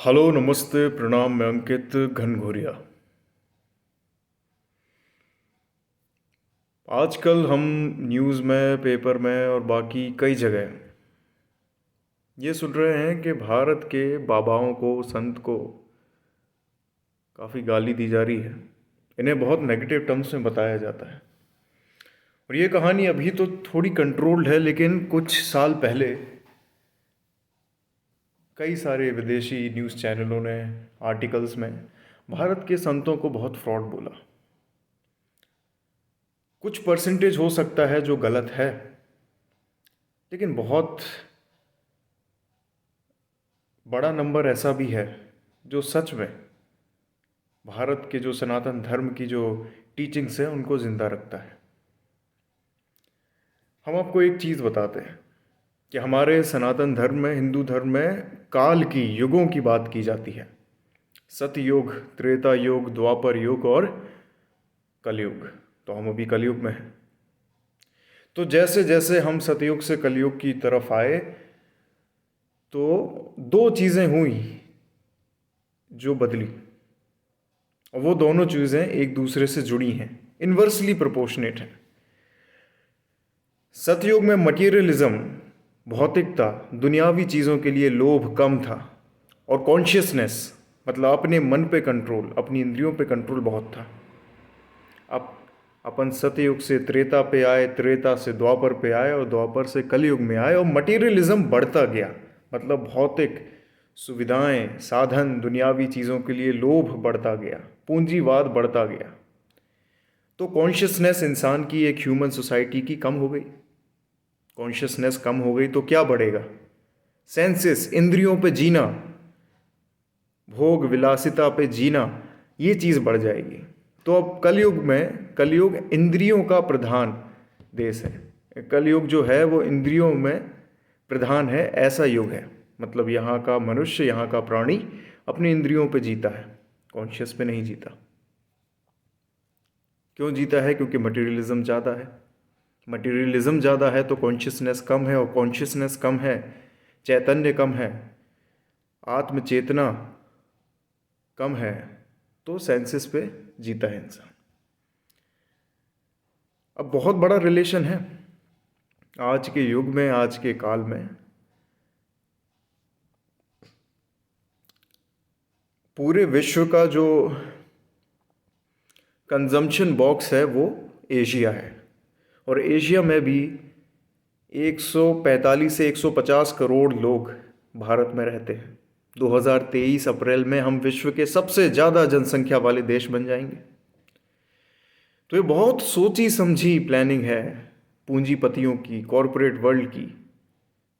Hello, नमस्ते, प्रणाम। मैं अंकित घनघोरिया। आजकल हम न्यूज़ में, पेपर में और बाकी कई जगह ये सुन रहे हैं कि भारत के बाबाओं को, संत को काफ़ी गाली दी जा रही है। इन्हें बहुत नेगेटिव टर्म्स में बताया जाता है। और ये कहानी अभी तो थोड़ी कंट्रोल्ड है, लेकिन कुछ साल पहले कई सारे विदेशी न्यूज़ चैनलों ने आर्टिकल्स में भारत के संतों को बहुत फ्रॉड बोला। कुछ परसेंटेज हो सकता है जो गलत है, लेकिन बहुत बड़ा नंबर ऐसा भी है जो सच में भारत के जो सनातन धर्म की जो टीचिंग्स है उनको ज़िंदा रखता है। हम आपको एक चीज़ बताते हैं कि हमारे सनातन धर्म में, हिंदू धर्म में काल की, युगों की बात की जाती है। सतयुग, त्रेता युग, द्वापर युग और कलयुग। तो हम अभी कलयुग में हैं। तो जैसे जैसे हम सतयुग से कलयुग की तरफ आए तो दो चीज़ें हुई जो बदली, और वो दोनों चीज़ें एक दूसरे से जुड़ी हैं, इन्वर्सली प्रोपोर्शनेट हैं। सतयुग में मटीरियलिज्म, भौतिकता, दुनियावी चीज़ों के लिए लोभ कम था, और कॉन्शियसनेस मतलब अपने मन पे कंट्रोल, अपनी इंद्रियों पे कंट्रोल बहुत था। अब अपन सतयुग से त्रेता पे आए, त्रेता से द्वापर पे आए और द्वापर से कलयुग में आए, और मटीरियलिज्म बढ़ता गया। मतलब भौतिक सुविधाएं, साधन, दुनियावी चीज़ों के लिए लोभ बढ़ता गया, पूंजीवाद बढ़ता गया। तो कॉन्शियसनेस इंसान की, एक ह्यूमन सोसाइटी की कम हो गई। कॉन्शियसनेस कम हो गई तो क्या बढ़ेगा? सेंसेस, इंद्रियों पे जीना, भोग विलासिता पे जीना, ये चीज़ बढ़ जाएगी। तो अब कलयुग में, कलयुग इंद्रियों का प्रधान देश है। कलयुग जो है वो इंद्रियों में प्रधान है, ऐसा युग है। मतलब यहाँ का मनुष्य, यहाँ का प्राणी अपनी इंद्रियों पे जीता है, कॉन्शियस पे नहीं जीता। क्यों जीता है? क्योंकि मटेरियलिज्म ज़्यादा है। मटेरियलिज्म ज़्यादा है तो कॉन्शियसनेस कम है, और कॉन्शियसनेस कम है, चैतन्य कम है, आत्म चेतना कम है, तो सेंसेस पे जीता है इंसान। अब बहुत बड़ा रिलेशन है आज के युग में, आज के काल में। पूरे विश्व का जो कंजम्पशन बॉक्स है वो एशिया है, और एशिया में भी 145 से 150 करोड़ लोग भारत में रहते हैं। 2023 अप्रैल में हम विश्व के सबसे ज़्यादा जनसंख्या वाले देश बन जाएंगे। तो ये बहुत सोची समझी प्लानिंग है पूंजीपतियों की, कॉरपोरेट वर्ल्ड की,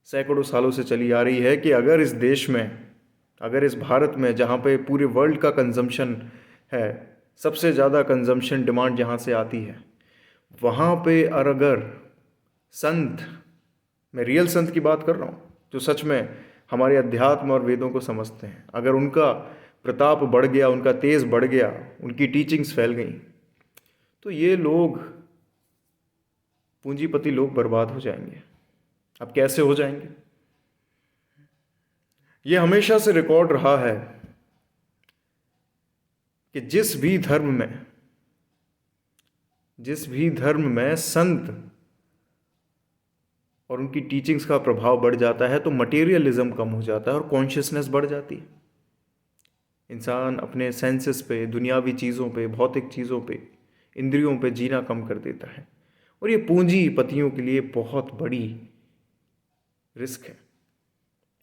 सैकड़ों सालों से चली आ रही है कि अगर इस देश में, अगर इस भारत में, जहाँ पे पूरे वर्ल्ड का कंजम्पशन है, सबसे ज़्यादा कंजम्पशन डिमांड जहाँ से आती है, वहाँ पे अगर संत, मैं रियल संत की बात कर रहा हूँ जो सच में हमारे अध्यात्म और वेदों को समझते हैं, अगर उनका प्रताप बढ़ गया, उनका तेज बढ़ गया, उनकी टीचिंग्स फैल गई, तो ये लोग, पूंजीपति लोग बर्बाद हो जाएंगे। अब कैसे हो जाएंगे? ये हमेशा से रिकॉर्ड रहा है कि जिस भी धर्म में संत और उनकी टीचिंग्स का प्रभाव बढ़ जाता है तो मटेरियलिज्म कम हो जाता है और कॉन्शियसनेस बढ़ जाती है। इंसान अपने सेंसेस पे, दुनियावी चीज़ों पे, भौतिक चीज़ों पे, इंद्रियों पे जीना कम कर देता है, और ये पूंजीपतियों के लिए बहुत बड़ी रिस्क है।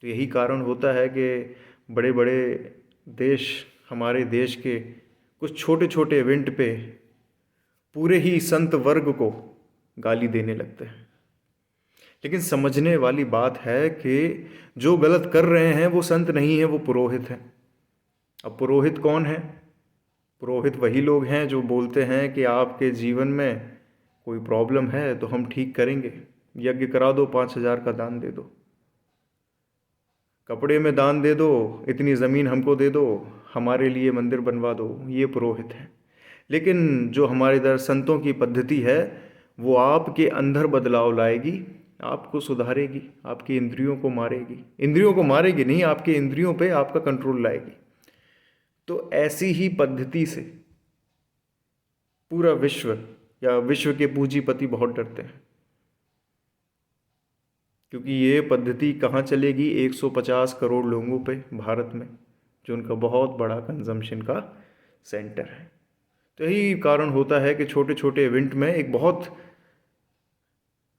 तो यही कारण होता है कि बड़े बड़े देश, हमारे देश के कुछ छोटे छोटे इवेंट पे पूरे ही संत वर्ग को गाली देने लगते हैं। लेकिन समझने वाली बात है कि जो गलत कर रहे हैं वो संत नहीं है, वो पुरोहित हैं। अब पुरोहित कौन है? पुरोहित वही लोग हैं जो बोलते हैं कि आपके जीवन में कोई प्रॉब्लम है तो हम ठीक करेंगे, यज्ञ करा दो, 5,000 का दान दे दो, कपड़े में दान दे दो, इतनी ज़मीन हमको दे दो, हमारे लिए मंदिर बनवा दो। ये पुरोहित हैं। लेकिन जो हमारे इधर संतों की पद्धति है वो आपके अंदर बदलाव लाएगी, आपको सुधारेगी, आपकी इंद्रियों को मारेगी, इंद्रियों को मारेगी नहीं, आपके इंद्रियों पे आपका कंट्रोल लाएगी। तो ऐसी ही पद्धति से पूरा विश्व या विश्व के पूंजीपति बहुत डरते हैं, क्योंकि ये पद्धति कहाँ चलेगी? 150 करोड़ लोगों पे भारत में, जो उनका बहुत बड़ा कंजम्पशन का सेंटर है। तो यही कारण होता है कि छोटे छोटे इवेंट में एक बहुत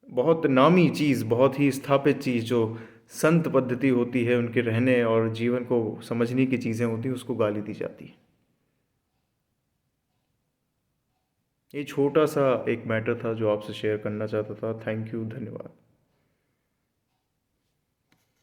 बहुत नामी चीज़, बहुत ही स्थापित चीज़ जो संत पद्धति होती है, उनके रहने और जीवन को समझने की चीज़ें होती हैं, उसको गाली दी जाती है। ये छोटा सा एक मैटर था जो आपसे शेयर करना चाहता था। थैंक यू, धन्यवाद।